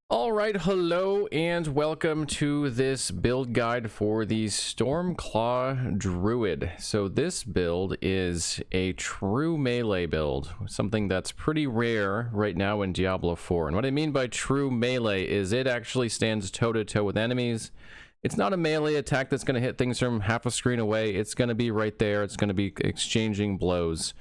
All right, hello and welcome to this build guide for the Stormclaw Druid. So this build is a true melee build, something that's pretty rare right now in Diablo 4. And what I mean by true melee is it actually stands toe-to-toe with enemies. It's not a melee attack that's going to hit things from half a screen away. It's going to be right there. It's going to be exchanging blows.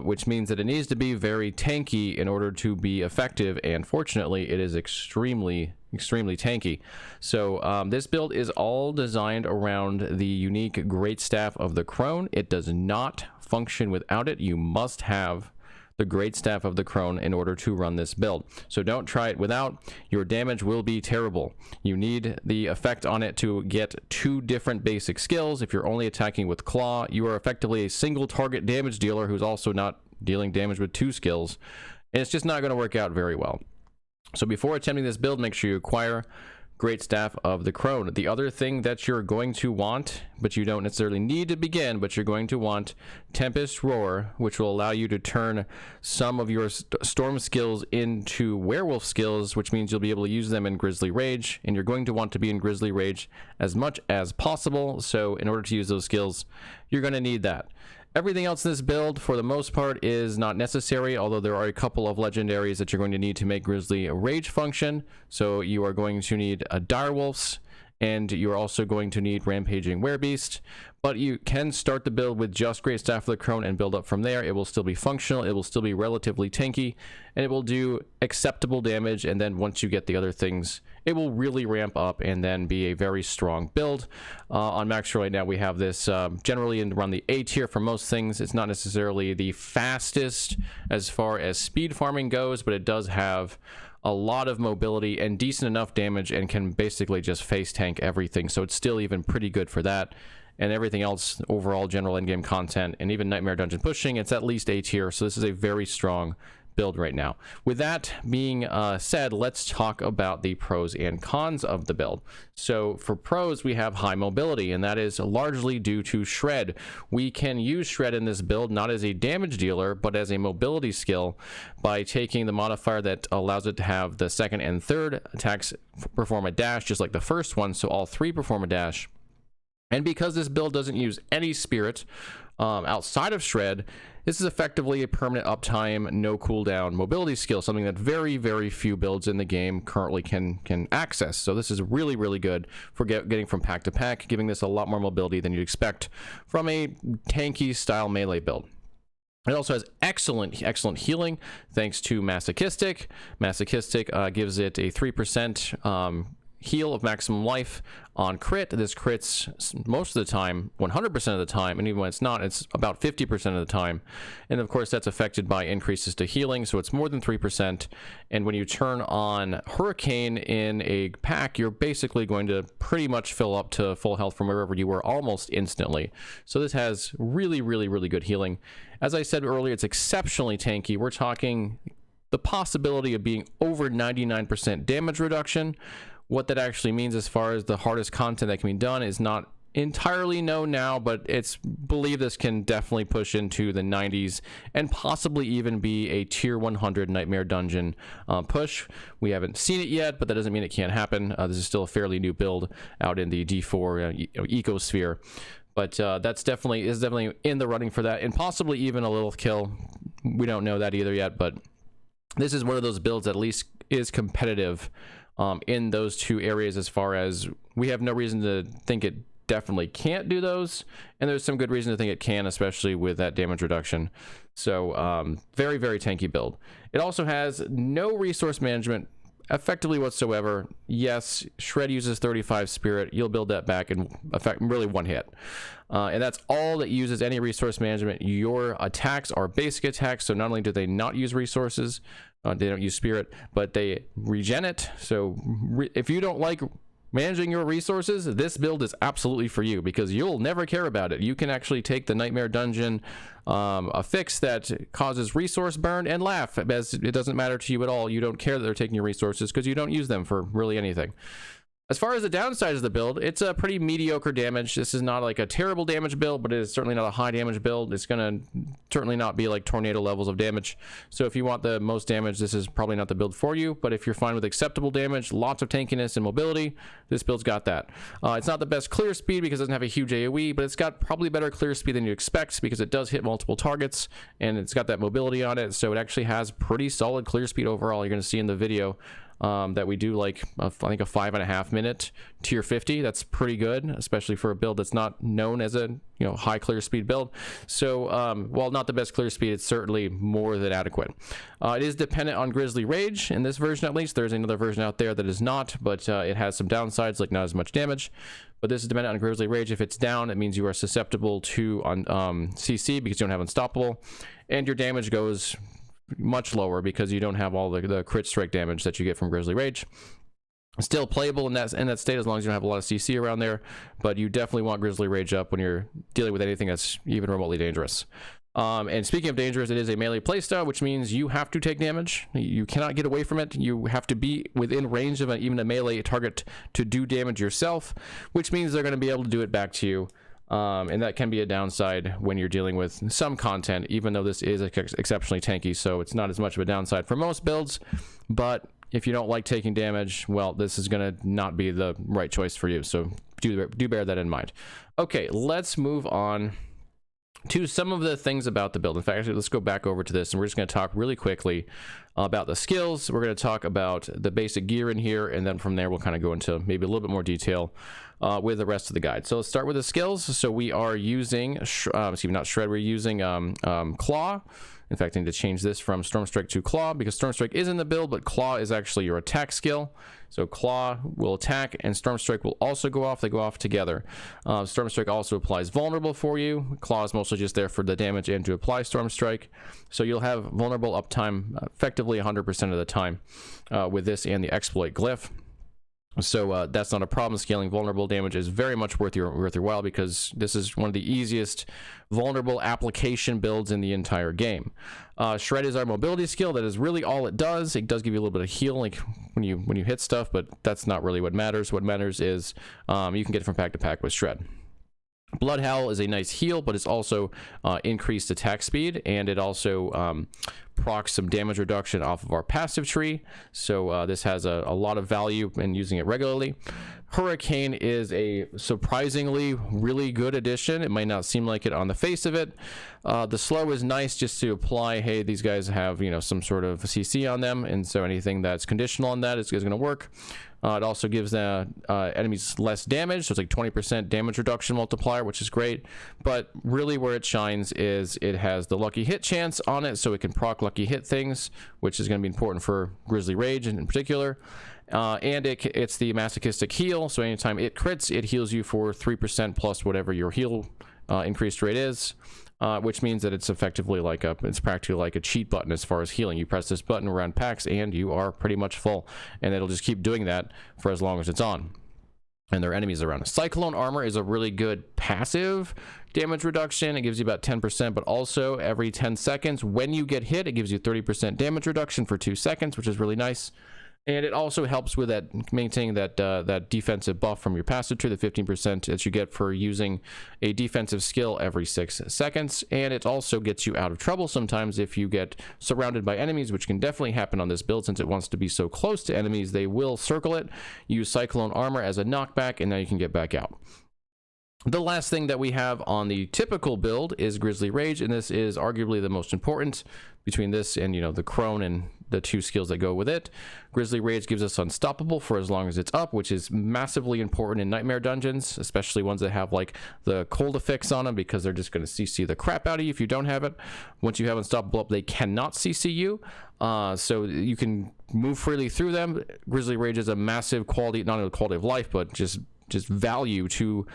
Which means that it needs to be very tanky in order to be effective, and fortunately it is extremely tanky. So this build is all designed around the unique Great Staff of the Crone. It does not function without it. You must have the Great Staff of the Crone in order to run this build. So don't try it without. Your damage will be terrible. You need the effect on it to get two different basic skills. If you're only attacking with Claw, you are effectively a single target damage dealer who's also not dealing damage with two skills. And it's just not going to work out very well. So before attempting this build, make sure you acquire Great Staff of the Crone. The other thing that you're going to want, but you don't necessarily need to begin, but you're going to want Tempest Roar, which will allow you to turn some of your storm skills into werewolf skills, which means you'll be able to use them in Grizzly Rage, and you're going to want to be in Grizzly Rage as much as possible. So in order to use those skills, you're going to need that. Everything else in this build, for the most part, is not necessary, although there are a couple of legendaries that you're going to need to make Grizzly Rage function. So you are going to need a Direwolves, and you're also going to need Rampaging Werebeast. But you can start the build with just Great Staff of the Crone and build up from there. It will still be functional, it will still be relatively tanky, and it will do acceptable damage, and then once you get the other things, it will really ramp up and then be a very strong build. On Max right now, we have this generally around the A tier for most things. It's not necessarily the fastest as far as speed farming goes, but it does have a lot of mobility and decent enough damage and can basically just face tank everything. So it's still even pretty good for that. And everything else, overall general endgame content, and even Nightmare Dungeon pushing, it's at least A tier. So this is a very strong build right now. With that being said, let's talk about the pros and cons of the build. So for pros, we have high mobility, and that is largely due to Shred. We can use Shred in this build not as a damage dealer, but as a mobility skill by taking the modifier that allows it to have the second and third attacks perform a dash, just like the first one, so all three perform a dash. And because this build doesn't use any spirit outside of Shred, this is effectively a permanent uptime, no cooldown mobility skill, something that very few builds in the game currently can access. So this is really good for getting from pack to pack, giving this a lot more mobility than you'd expect from a tanky style melee build. It also has excellent healing thanks to Masochistic. Masochistic gives it a 3% heal of maximum life on crit. This crits most of the time, 100% of the time, and even when it's not, it's about 50% of the time. And of course, that's affected by increases to healing, so it's more than 3%. And when you turn on Hurricane in a pack, you're basically going to pretty much fill up to full health from wherever you were almost instantly. So this has really good healing. As I said earlier, it's exceptionally tanky. We're talking the possibility of being over 99% damage reduction. What that actually means as far as the hardest content that can be done is not entirely known now, but it's believed this can definitely push into the 90s and possibly even be a tier 100 Nightmare Dungeon push. We haven't seen it yet, but that doesn't mean it can't happen. This is still a fairly new build out in the D4 ecosphere. But that's definitely in the running for that, and possibly even a little kill. We don't know that either yet, but this is one of those builds that at least is competitive in those two areas, as far as we have no reason to think it definitely can't do those, and there's some good reason to think it can, especially with that damage reduction. So very tanky build. It also has no resource management effectively whatsoever. Yes, Shred uses 35 spirit. You'll build that back in effect really one hit, and that's all that uses any resource management. Your attacks are basic attacks, so not only do they not use resources, they don't use spirit, but they regen it. So if you don't like managing your resources, this build is absolutely for you, because you'll never care about it. You can actually take the Nightmare Dungeon a fix that causes resource burn and laugh, as it doesn't matter to you at all. You don't care that they're taking your resources because you don't use them for really anything. As far as the downsides of the build, it's a pretty mediocre damage. This is not like a terrible damage build, but it is certainly not a high damage build. It's going to certainly not be like tornado levels of damage. So if you want the most damage, this is probably not the build for you. But if you're fine with acceptable damage, lots of tankiness and mobility, this build's got that. It's not the best clear speed because it doesn't have a huge AoE, but it's got probably better clear speed than you expect because it does hit multiple targets, and it's got that mobility on it. So it actually has pretty solid clear speed overall. You're going to see in the video that we do like I think a 5.5 minute tier 50. That's pretty good, especially for a build that's not known as a high clear speed build. So while not the best clear speed, it's certainly more than adequate. It is dependent on Grizzly Rage in this version, at least. There's another version out there that is not, but it has some downsides, like not as much damage. But this is dependent on Grizzly Rage. If it's down, it means you are susceptible to CC because you don't have Unstoppable, and your damage goes much lower because you don't have all the crit strike damage that you get from Grizzly Rage. Still playable in that state as long as you don't have a lot of CC around there, but you definitely want Grizzly Rage up when you're dealing with anything that's even remotely dangerous. And speaking of dangerous, it is a melee playstyle, which means you have to take damage. You cannot get away from it. You have to be within range of even a melee target to do damage yourself, which means they're going to be able to do it back to you. And that can be a downside when you're dealing with some content, even though this is exceptionally tanky, so it's not as much of a downside for most builds. But if you don't like taking damage, well, this is going to not be the right choice for you, so do bear that in mind. Okay, let's move on to some of the things about the build. In fact, actually, let's go back over to this, and we're just going to talk really quickly about the skills. We're going to talk about the basic gear in here, and then from there we'll kind of go into maybe a little bit more detail with the rest of the guide. So let's start with the skills. So we are using not Shred, we're using Claw. In fact, I need to change this from Stormstrike to Claw because Stormstrike is in the build, but Claw is actually your attack skill. So Claw will attack and Stormstrike will also go off. They go off together. Stormstrike also applies vulnerable for you. Claw is mostly just there for the damage and to apply Stormstrike. So you'll have vulnerable uptime effectively 100% of the time with this and the exploit glyph. So that's not a problem. Scaling vulnerable damage is very much worth your while because this is one of the easiest vulnerable application builds in the entire game. Shred is our mobility skill. That is really all it does. It does give you a little bit of heal, like when you hit stuff, but that's not really what matters. What matters is you can get it from pack to pack with Shred. Blood Howl is a nice heal, but it's also increased attack speed, and it also procs some damage reduction off of our passive tree. So this has a lot of value in using it regularly. Hurricane is a surprisingly really good addition. It might not seem like it on the face of it. The slow is nice just to apply, hey, these guys have some sort of CC on them, and so anything that's conditional on that is going to work. It also gives enemies less damage, so it's like 20% damage reduction multiplier, which is great. But really where it shines is it has the lucky hit chance on it, so it can proc lucky hit things, which is going to be important for Grizzly Rage in particular. And it's the masochistic heal, so anytime it crits, it heals you for 3% plus whatever your heal increased rate is. Which means that it's effectively it's practically like a cheat button as far as healing. You press this button around packs and you are pretty much full, and it'll just keep doing that for as long as it's on and there are enemies around. Cyclone Armor is a really good passive damage reduction. It gives you about 10%, but also every 10 seconds when you get hit, it gives you 30% damage reduction for 2 seconds, which is really nice. And it also helps with maintaining that defensive buff from your passive tree, the 15% that you get for using a defensive skill every 6 seconds. And it also gets you out of trouble sometimes if you get surrounded by enemies, which can definitely happen on this build since it wants to be so close to enemies. They will circle it, use Cyclone Armor as a knockback, and now you can get back out. The last thing that we have on the typical build is Grizzly Rage, and this is arguably the most important between this and the Crone and the 2 skills that go with it. Grizzly Rage gives us Unstoppable for as long as it's up, which is massively important in Nightmare dungeons, especially ones that have like the cold affix on them, because they're just going to CC the crap out of you if you don't have it. Once you have Unstoppable up, they cannot CC you, so you can move freely through them. Grizzly Rage is a massive quality, not only quality of life, but just value to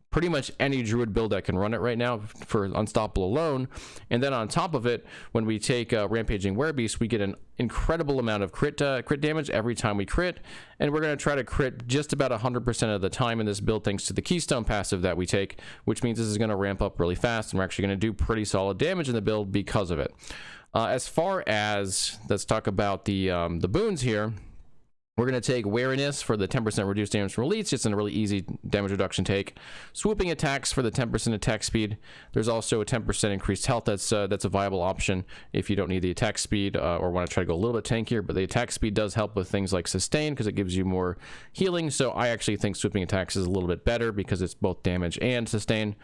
pretty much any druid build that can run it right now for Unstoppable alone. And then on top of it, when we take Rampaging Werebeast, we get an incredible amount of crit damage every time we crit, and we're going to try to crit just about 100% of the time in this build thanks to the Keystone passive that we take, which means this is going to ramp up really fast, and we're actually going to do pretty solid damage in the build because of it. As far as, let's talk about the boons here. We're going to take wariness for the 10% reduced damage from elites, just in a really easy damage reduction take. Swooping attacks for the 10% attack speed. There's also a 10% increased health. That's a viable option if you don't need the attack speed or want to try to go a little bit tankier. But the attack speed does help with things like sustain because it gives you more healing. So I actually think swooping attacks is a little bit better because it's both damage and sustain.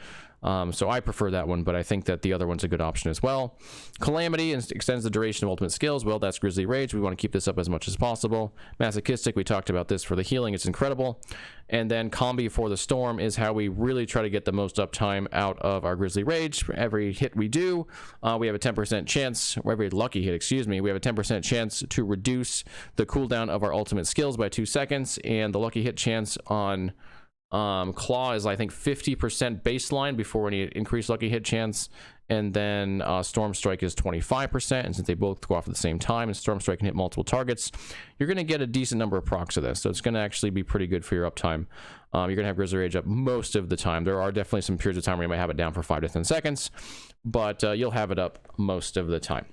So I prefer that one, but I think that the other one's a good option as well. Calamity extends the duration of ultimate skills. Well, that's Grizzly Rage. We want to keep this up as much as possible. Masochistic, we talked about this for the healing. It's incredible. And then Combi for the Storm is how we really try to get the most uptime out of our Grizzly Rage. For every hit we do, we have a 10% chance, or every lucky hit, excuse me, we have a 10% chance to reduce the cooldown of our ultimate skills by 2 seconds. And the lucky hit chance on Claw is, I think, 50% baseline before any increased lucky hit chance, and then Storm Strike is 25%, and since they both go off at the same time and Storm Strike can hit multiple targets, you're going to get a decent number of procs of this, so it's going to actually be pretty good for your uptime. You're going to have Grizzly Rage up most of the time. There are definitely some periods of time where you might have it down for 5 to 10 seconds, but you'll have it up most of the time.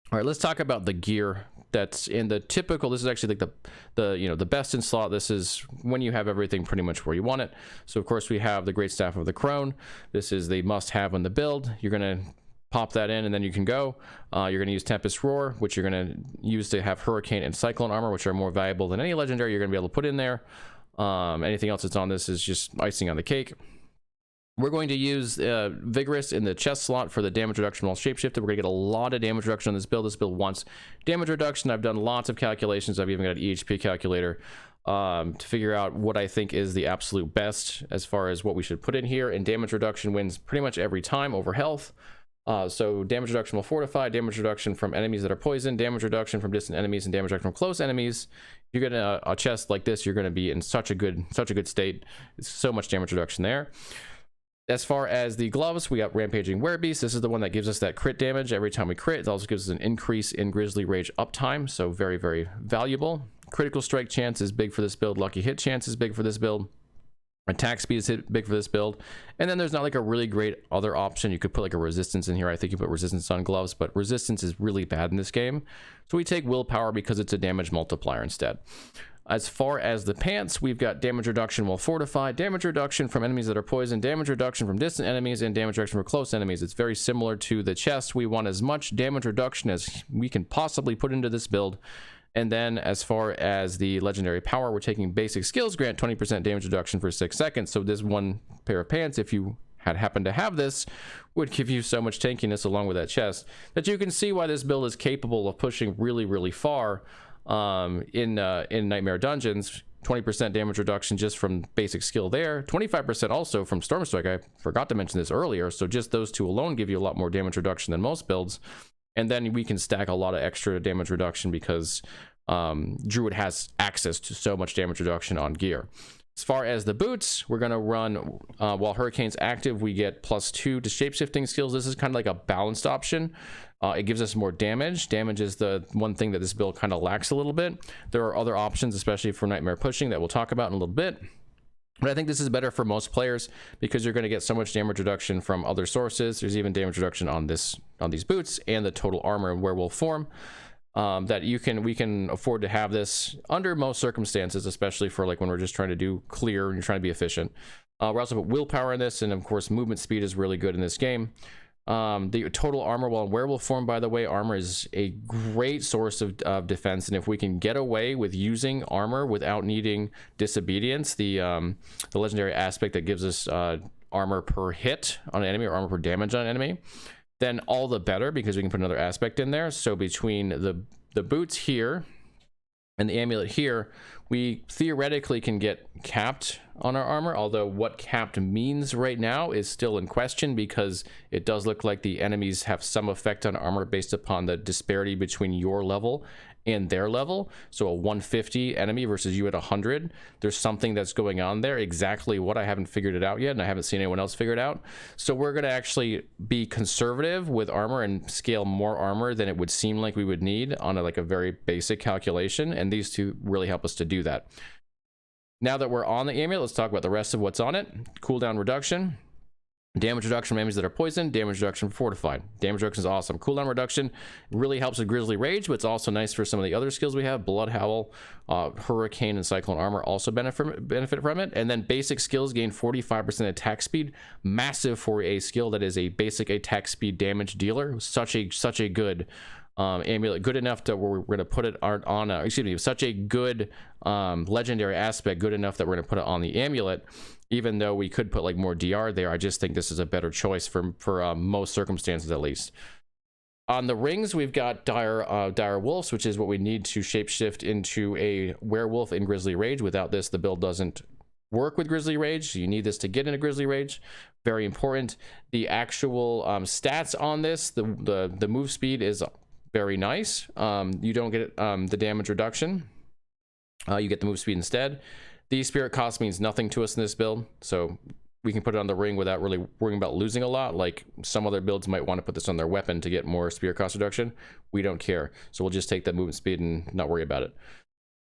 All right, let's talk about the gear that's in the typical. This is actually like the best in slot. This is when you have everything pretty much where you want it. So of course we have the Great Staff of the Crone. This is the must-have in the build. You're gonna pop that in and then you can go. You're gonna use Tempest Roar, which you're gonna use to have Hurricane and Cyclone armor, which are more valuable than any legendary you're gonna be able to put in there. Anything else that's on this is just icing on the cake. We're going to use Vigorous in the chest slot for the damage reduction while shapeshifted. We're going to get a lot of damage reduction on this build. This build wants damage reduction. I've done lots of calculations. I've even got an EHP calculator to figure out what I think is the absolute best as far as what we should put in here. And damage reduction wins pretty much every time over health. So damage reduction will fortify, damage reduction from enemies that are poisoned, damage reduction from distant enemies, and damage reduction from close enemies. If you get a chest like this, you're going to be in such a good state. It's so much damage reduction there. As far as the gloves, we got Rampaging Werebeast. This is the one that gives us that crit damage every time we crit. It also gives us an increase in Grizzly Rage uptime, so very, very valuable. Critical strike chance is big for this build. Lucky hit chance is big for this build. Attack speed is big for this build. And then there's not like a really great other option. You could put like a resistance in here. I think you put resistance on gloves, but resistance is really bad in this game. So we take willpower because it's a damage multiplier instead. As far as the pants, we've got damage reduction while fortified, damage reduction from enemies that are poisoned, damage reduction from distant enemies, and damage reduction from close enemies. It's very similar to the chest. We want as much damage reduction as we can possibly put into this build. And then as far as the legendary power, we're taking basic skills grant 20% damage reduction for 6 seconds. So this one pair of pants, if you had happened to have this, would give you so much tankiness along with that chest that you can see why this build is capable of pushing really, really far. In Nightmare Dungeons, 20% damage reduction just from basic skill there, 25% also from Storm Strike. I forgot to mention this earlier, so just those two alone give you a lot more damage reduction than most builds. And then we can stack a lot of extra damage reduction because Druid has access to so much damage reduction on gear. As far as the boots, we're going to run, while Hurricane's active, we get +2 to shapeshifting skills. This is kind of like a balanced option. It gives us more damage. Damage is the one thing that this build kind of lacks a little bit. There are other options, especially for Nightmare Pushing, that we'll talk about in a little bit. But I think this is better for most players because you're going to get so much damage reduction from other sources. There's even damage reduction on these boots and the total armor in werewolf form. That we can afford to have this under most circumstances, especially for like when we're just trying to do clear and you're trying to be efficient. We're also put willpower in this, and of course movement speed is really good in this game. The total armor while in werewolf form, by the way, armor is a great source of defense, and if we can get away with using armor without needing disobedience, the legendary aspect that gives us armor per hit on an enemy or armor per damage on an enemy, then all the better, because we can put another aspect in there. So between the boots here and the amulet here, we theoretically can get capped on our armor, although what capped means right now is still in question, because it does look like the enemies have some effect on armor based upon the disparity between your level and their level. So a 150 enemy versus you at 100, there's something that's going on there. Exactly what, I haven't figured it out yet, and I haven't seen anyone else figure it out. So we're going to actually be conservative with armor and scale more armor than it would seem like we would need on a very basic calculation, and these two really help us to do that. Now that we're on the amulet, let's talk about the rest of what's on it. Cooldown reduction. Damage reduction from enemies that are poisoned, damage reduction for fortified. Damage reduction is awesome. Cooldown reduction really helps with Grizzly Rage, but it's also nice for some of the other skills we have. Blood Howl, Hurricane, and Cyclone Armor also benefit from it. And then basic skills gain 45% attack speed. Massive for a skill that is a basic attack speed damage dealer. Such a good amulet, good enough that we're going to put it on such a good legendary aspect, good enough that we're going to put it on the amulet. Even though we could put like more DR there, I just think this is a better choice for most circumstances, at least. On the rings, we've got dire wolves, which is what we need to shapeshift into a werewolf in Grizzly Rage. Without this, the build doesn't work with Grizzly Rage. So you need this to get into Grizzly Rage. Very important. The actual stats on this, the move speed is very nice. You don't get the damage reduction. You get the move speed instead. The spirit cost means nothing to us in this build, so we can put it on the ring without really worrying about losing a lot. Like some other builds might want to put this on their weapon to get more spirit cost reduction. We don't care, so we'll just take that movement speed and not worry about it.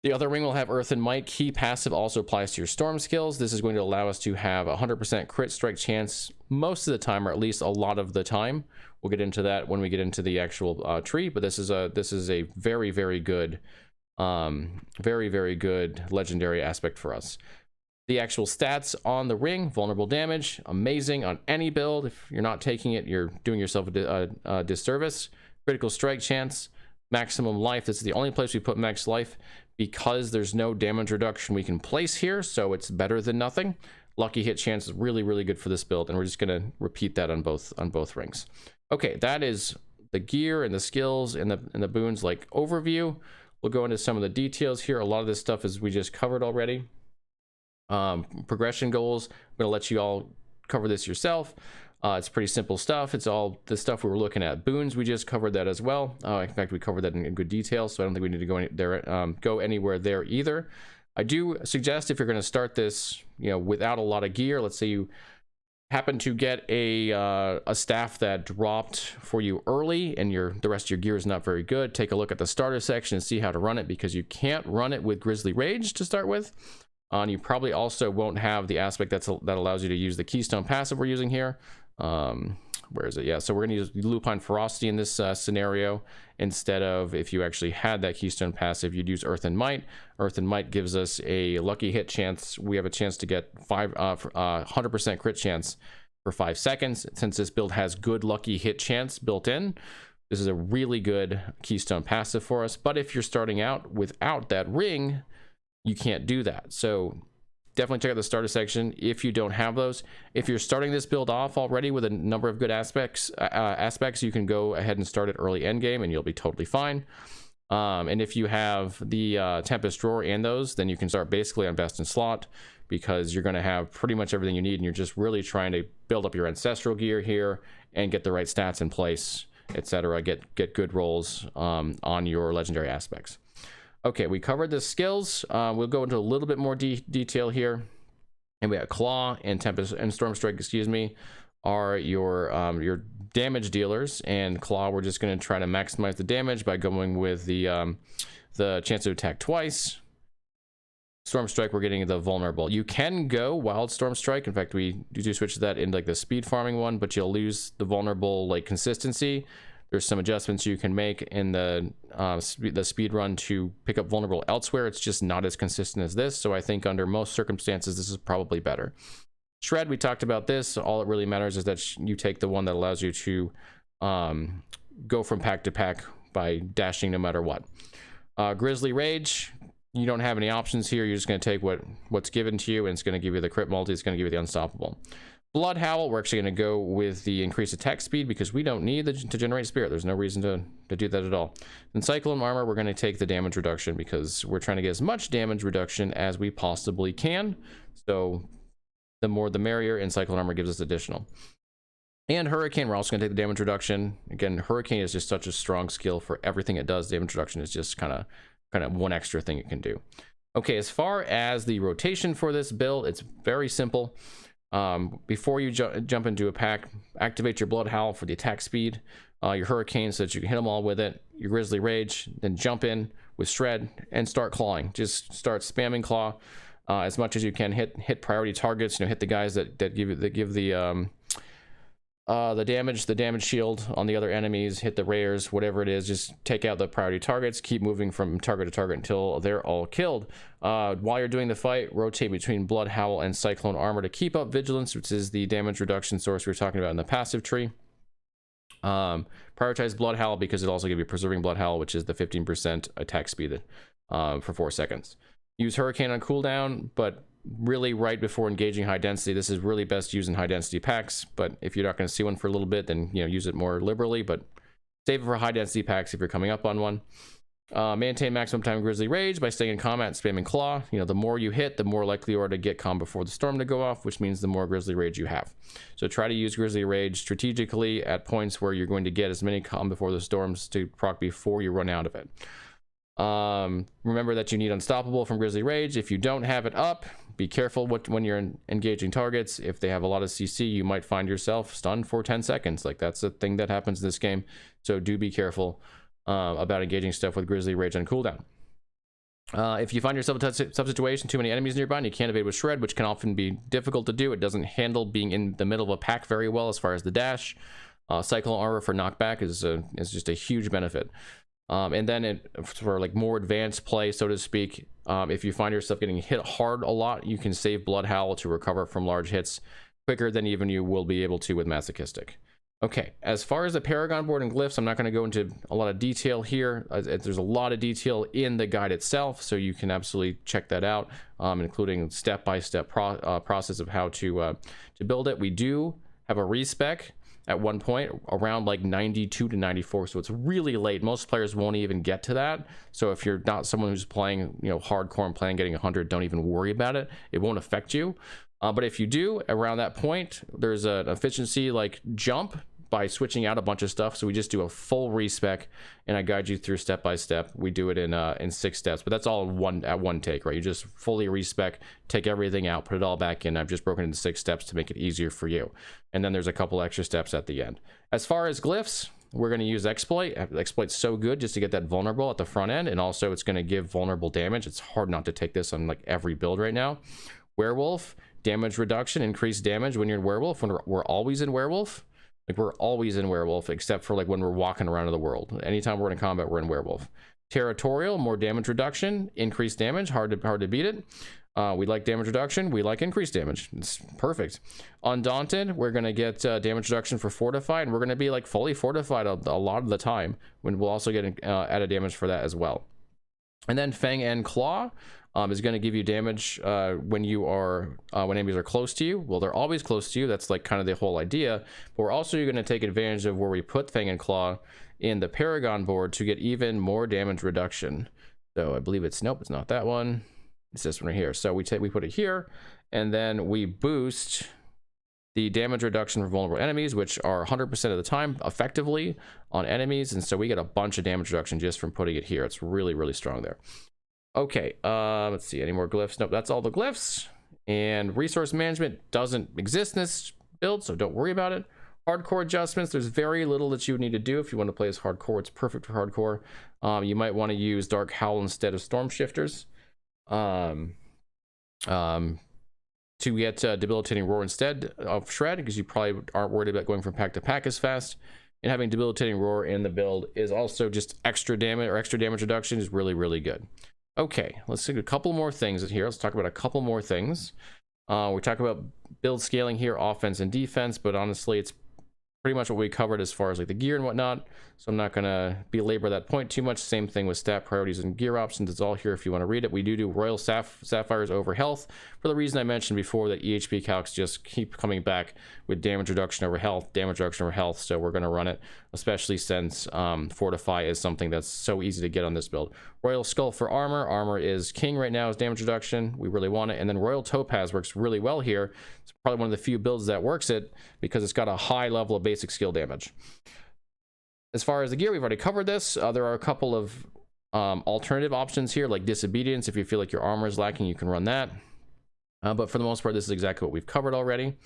The other ring will have Earth and Might. Key passive also applies to your storm skills. This is going to allow us to have 100% crit strike chance most of the time, or at least a lot of the time. We'll get into that when we get into the actual tree, but this is a very, very good very good legendary aspect for us. The actual stats on the ring: vulnerable damage, amazing on any build. If you're not taking it, you're doing yourself a disservice. Critical strike chance, maximum life. This is the only place we put max life because there's no damage reduction we can place here, so it's better than nothing. Lucky hit chance is really, really good for this build, and we're just going to repeat that on both rings. Okay, that is the gear and the skills and the boons like overview. We'll go into some of the details here. A lot of this stuff is we just covered already. Progression goals, I'm going to let you all cover this yourself. It's pretty simple stuff. It's all the stuff we were looking at. Boons, we just covered that as well. In fact, we covered that in good detail, so I don't think we need to go anywhere there either. I do suggest if you're going to start this, without a lot of gear, let's say you happen to get a staff that dropped for you early and the rest of your gear is not very good, take a look at the starter section and see how to run it, because you can't run it with Grizzly Rage to start with. And you probably also won't have the aspect that allows you to use the Keystone passive we're using here. Where is it? Yeah, so we're going to use Lupine Ferocity in this scenario instead of, if you actually had that Keystone passive, you'd use Earth and Might. Earth and Might gives us a lucky hit chance. We have a chance to get 100% crit chance for 5 seconds. Since this build has good lucky hit chance built in, this is a really good Keystone passive for us. But if you're starting out without that ring, you can't do that. So definitely check out the starter section if you don't have those. If you're starting this build off already with a number of good aspects, you can go ahead and start it early end game and you'll be totally fine. And if you have the Tempest Drawer and those, then you can start basically on best in slot, because you're going to have pretty much everything you need, and you're just really trying to build up your ancestral gear here and get the right stats in place, etc. Get good rolls on your legendary aspects. Okay, we covered the skills. We'll go into a little bit more detail here. And we got Claw and Tempest and Stormstrike, excuse me, are your damage dealers, and Claw, we're just going to try to maximize the damage by going with the chance to attack twice. Stormstrike, we're getting the vulnerable. You can go Wild Stormstrike. In fact, we do switch that in like the speed farming one, but you'll lose the vulnerable like consistency. There's some adjustments you can make in the speed run to pick up vulnerable elsewhere. It's just not as consistent as this. So I think under most circumstances, this is probably better. Shred, we talked about this. All it really matters is that you take the one that allows you to go from pack to pack by dashing no matter what. Grizzly Rage, you don't have any options here. You're just going to take what's given to you, and it's going to give you the crit multi. It's going to give you the unstoppable. Blood Howl, we're actually going to go with the increased attack speed because we don't need to generate spirit. There's no reason to do that at all. And Cyclone Armor, we're going to take the damage reduction because we're trying to get as much damage reduction as we possibly can. So the more the merrier, and Cyclone Armor gives us additional. And Hurricane, we're also going to take the damage reduction. Again, Hurricane is just such a strong skill for everything it does. Damage reduction is just kind of one extra thing it can do. Okay, as far as the rotation for this build, it's very simple. Before you jump into a pack, activate your Blood Howl for the attack speed, your Hurricane so that you can hit them all with it, your Grizzly Rage, then jump in with Shred and start clawing. Just start spamming Claw as much as you can. Hit priority targets. Hit the guys that give the damage shield on the other enemies, hit the raiders, whatever it is, just take out the priority targets, keep moving from target to target until they're all killed. While you're doing the fight, rotate between Blood Howl and Cyclone Armor to keep up vigilance, which is the damage reduction source we were talking about in the passive tree. Prioritize Blood Howl because it also gives you Preserving Blood Howl, which is the 15% attack speed for 4 seconds. Use Hurricane on cooldown, but really right before engaging high density. This is really best used in high density packs, but if you're not going to see one for a little bit, then use it more liberally, but save it for high density packs if you're coming up on one. Maintain maximum time Grizzly Rage by staying in combat and spamming Claw. The more you hit, the more likely you are to get calm before the storm to go off, which means the more Grizzly Rage you have. So try to use Grizzly Rage strategically at points where you're going to get as many calm before the storms to proc before you run out of it. Remember that you need Unstoppable from Grizzly Rage. If you don't have it up, be careful when you're engaging targets. If they have a lot of CC, you might find yourself stunned for 10 seconds. Like, that's a thing that happens in this game. So do be careful about engaging stuff with Grizzly Rage on cooldown. If you find yourself in a tough situation, too many enemies nearby, and you can't evade with Shred, which can often be difficult to do. It doesn't handle being in the middle of a pack very well as far as the dash. Cyclone Armor for knockback is just a huge benefit. And then for like more advanced play, so to speak, if you find yourself getting hit hard a lot, you can save Blood Howl to recover from large hits quicker than even you will be able to with Masochistic. Okay, as far as the Paragon board and glyphs, I'm not going to go into a lot of detail here. There's a lot of detail in the guide itself, so you can absolutely check that out, including step-by-step process of how to build it. We do have a respec at one point around like 92 to 94, so it's really late. Most players won't even get to that. So if you're not someone who's playing hardcore and playing getting 100, don't even worry about it. It won't affect you. But if you do around that point, there's an efficiency like jump by switching out a bunch of stuff. So we just do a full respec, and I guide you through step by step. We do it in 6 steps, but that's all at one take, right? You just fully respec, take everything out, put it all back in. I've just broken it into 6 steps to make it easier for you. And then there's a couple extra steps at the end. As far as glyphs, we're going to use exploit. Exploit's so good just to get that vulnerable at the front end, and also it's going to give vulnerable damage. It's hard not to take this on like every build right now. Werewolf, damage reduction, increased damage when you're in werewolf. When we're always in werewolf. Like, we're always in werewolf, except for like when we're walking around in the world. Anytime we're in combat, we're in werewolf. Territorial, more damage reduction, increased damage, hard to beat it. We like damage reduction, we like increased damage. It's perfect. Undaunted, we're gonna get damage reduction for fortified, and we're gonna be like fully fortified a lot of the time, when we'll also get added damage for that as well. And then Fang and Claw is going to give you damage when enemies are close to you. Well, they're always close to you. That's like kind of the whole idea. But we're also going to take advantage of where we put Fang and Claw in the Paragon board to get even more damage reduction. So I believe it's not that one. It's this one right here. So we put it here, and then we boost the damage reduction for vulnerable enemies, which are 100% of the time effectively on enemies. And so we get a bunch of damage reduction just from putting it here. It's really, really strong there. Okay, let's see, any more glyphs? Nope, that's all the glyphs. And resource management doesn't exist in this build, so don't worry about it. Hardcore adjustments, there's very little that you would need to do if you want to play as hardcore. It's perfect for hardcore. You might want to use Dark Howl instead of Storm Shifters. To get Debilitating Roar instead of Shred, because you probably aren't worried about going from pack to pack as fast. And having Debilitating Roar in the build is also just extra damage reduction is really, really good. Okay, let's see a couple more things here. Let's talk about a couple more things. We talk about build scaling here, offense and defense, but honestly, it's pretty much what we covered as far as like the gear and whatnot. So I'm not gonna belabor that point too much. Same thing with stat priorities and gear options. It's all here if you want to read it. We do Royal Sapphires over health for the reason I mentioned before, that EHP calcs just keep coming back with damage reduction over health. So we're gonna run it, especially since Fortify is something that's so easy to get on this build. Royal Skull for armor. Armor is king right now as damage reduction. We really want it. And then Royal Topaz works really well here. It's probably one of the few builds that works it because it's got a high level of basic skill damage. As far as the gear, we've already covered this. There are a couple of alternative options here, like Disobedience. If you feel like your armor is lacking, you can run that. But for the most part, this is exactly what we've covered already.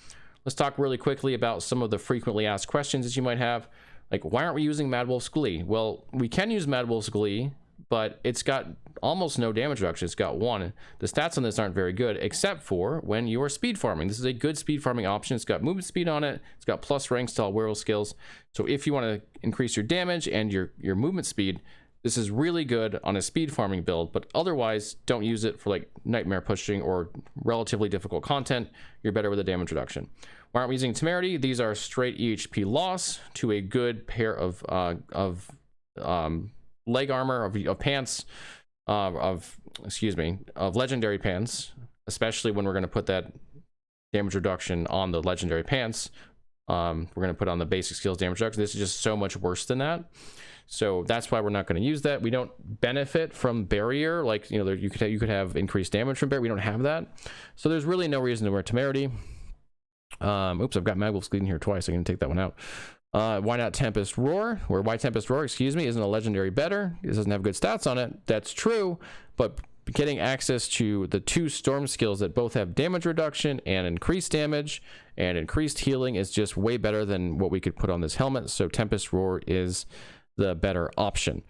Let's talk really quickly about some of the frequently asked questions that you might have. Like, why aren't we using Mad Wolf's Glee? Well, we can use Mad Wolf's Glee, but it's got almost no damage reduction. It's got 1. The stats on this aren't very good, except for when you are speed farming. This is a good speed farming option. It's got movement speed on it. It's got plus ranks to all werewolf skills. So if you want to increase your damage and your movement speed, this is really good on a speed farming build, but otherwise don't use it for like nightmare pushing or relatively difficult content. You're better with a damage reduction. Why aren't we using temerity? These are straight EHP loss to a good pair of leg armor, of pants, of legendary pants, especially when we're going to put that damage reduction on the legendary pants. We're going to put on the basic skills damage reduction. This is just so much worse than that. So that's why we're not going to use that. We don't benefit from barrier, like, you know, you could have increased damage from barrier. We don't have that. So there's really no reason to wear temerity. Oops, I've got Mad Wolf's Glean here twice. I'm going to take that one out. Why not Tempest Roar? Or why Tempest Roar, excuse me, isn't a legendary better? It doesn't have good stats on it. That's true, but getting access to the 2 storm skills that both have damage reduction and increased damage and increased healing is just way better than what we could put on this helmet. So Tempest Roar is the better option.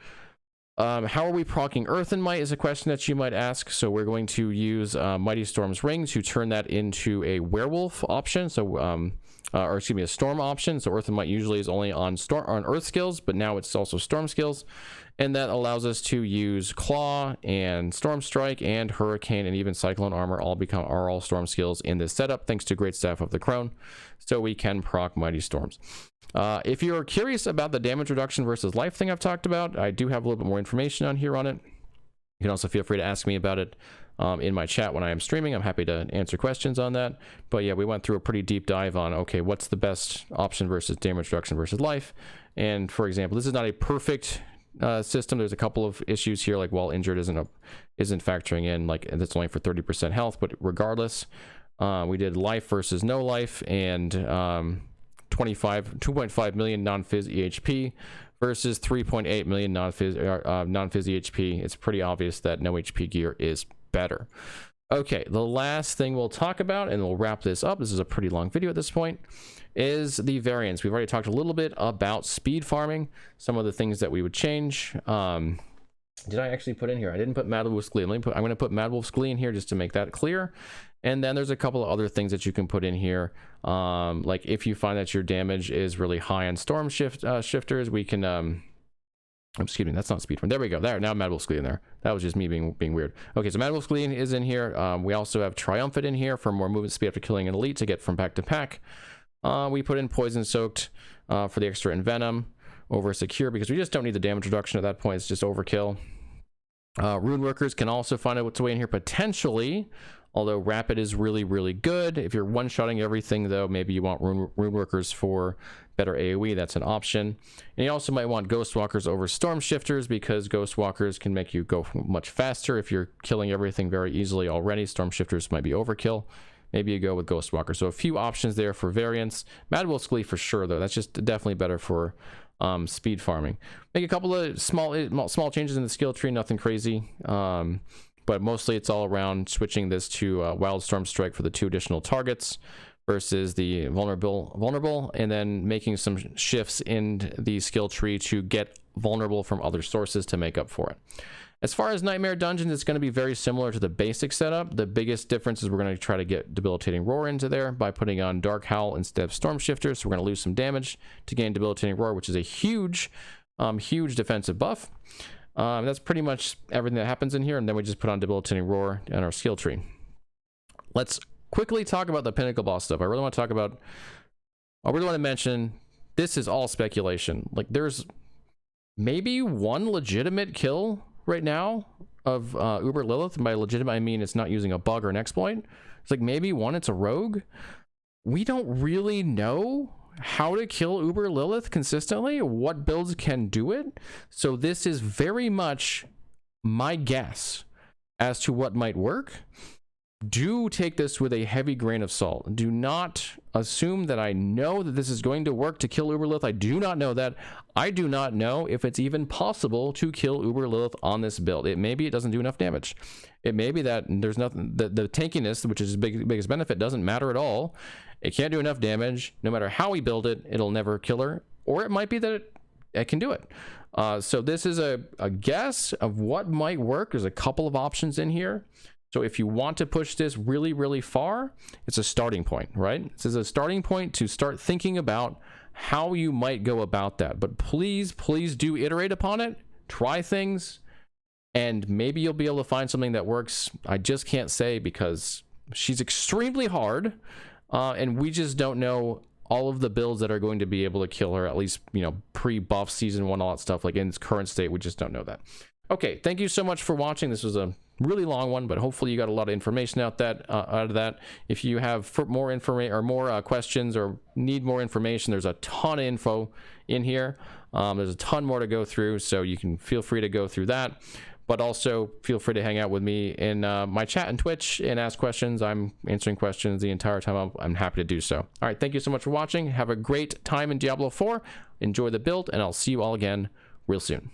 How are we proccing Earth and Might is a question that you might ask. So we're going to use Mighty Storm's Ring to turn that into a werewolf option. So or excuse me, a storm option. So Earth and Might usually is only on Earth skills, but now it's also storm skills, and that allows us to use Claw and Storm Strike and Hurricane and even Cyclone Armor are all storm skills in this setup, thanks to Great Staff of the Crone. So we can proc Mighty Storms. If you're curious about the damage reduction versus life thing I've talked about, I do have a little bit more information on here on it. You can also feel free to ask me about it in my chat when I am streaming. I'm happy to answer questions on that. But yeah, we went through a pretty deep dive on, okay, what's the best option versus damage reduction versus life. And for example, this is not a perfect system. There's a couple of issues here, like while injured isn't factoring in, like it's only for 30% health. But regardless, we did life versus no life, and 2.5 million non-phys EHP versus 3.8 million non-phys EHP. It's pretty obvious that no HP gear is better. Okay, the last thing we'll talk about, and we'll wrap this up, this is a pretty long video at this point, is the variants. We've already talked a little bit about speed farming, some of the things that we would change. Did I actually put in here? I didn't put Mad Wolf's Glee. I'm going to put Mad Wolf's Glee in here just to make that clear. And then there's a couple of other things that you can put in here. Like if you find that your damage is really high on storm shifters, we can, excuse me, that's not speed farm. There we go. There, now Mad Wolf's Glee in there. That was just me being weird. Okay, so Mad Wolf's Glee is in here. We also have Triumphant in here for more movement speed after killing an elite to get from pack to pack. We put in Poison Soaked for the extra Envenom over Secure because we just don't need the damage reduction at that point. It's just overkill. Rune Workers can also find out what's away in here potentially, although Rapid is really, really good. If you're one-shotting everything, though, maybe you want Rune Workers for better AoE. That's an option. And you also might want Ghost Walkers over Storm Shifters because Ghost Walkers can make you go much faster. If you're killing everything very easily already, Storm Shifters might be overkill. Maybe you go with Ghost Walker. So a few options there for variants. Mad Wolf's Glee for sure, though. That's just definitely better for speed farming. Make a couple of small changes in the skill tree, nothing crazy. But mostly it's all around switching this to Wildstorm Strike for the 2 additional targets versus the vulnerable, and then making some shifts in the skill tree to get vulnerable from other sources to make up for it. As far as Nightmare Dungeons, it's going to be very similar to the basic setup. The biggest difference is we're going to try to get Debilitating Roar into there by putting on Dark Howl instead of Storm Shifters. So we're going to lose some damage to gain Debilitating Roar, which is a huge defensive buff. That's pretty much everything that happens in here, and then we just put on Debilitating Roar in our skill tree. Let's quickly talk about the Pinnacle boss stuff. I really want to mention, this is all speculation. Like, there's maybe one legitimate kill right now of Uber Lilith, and by legitimate I mean it's not using a bug or an exploit. It's like maybe one, it's a rogue. We don't really know how to kill Uber Lilith consistently, what builds can do it. So this is very much my guess as to what might work. Do take this with a heavy grain of salt. Do not assume that I know that this is going to work to kill Uber Lilith. I do not know that. I do not know if it's even possible to kill Uber Lilith on this build. Maybe it doesn't do enough damage. It may be that there's nothing, the tankiness, which is the biggest benefit, doesn't matter at all. It can't do enough damage. No matter how we build it, it'll never kill her. Or it might be that it can do it. So this is a guess of what might work. There's a couple of options in here. So if you want to push this really, really far, it's a starting point, right? This is a starting point to start thinking about how you might go about that. But please, please do iterate upon it, try things, and maybe you'll be able to find something that works. I just can't say because she's extremely hard, and we just don't know all of the builds that are going to be able to kill her, at least, you know, pre-buff season 1, all that stuff. Like in its current state, we just don't know that. Okay, thank you so much for watching. This was a really long one, but hopefully you got a lot of information out of that. If you have more information or more questions or need more information, there's a ton of info in here. There's a ton more to go through, so you can feel free to go through that. But also feel free to hang out with me in my chat and Twitch and ask questions. I'm answering questions the entire time. I'm happy to do so. All right, thank you so much for watching. Have a great time in Diablo 4. Enjoy the build, and I'll see you all again real soon.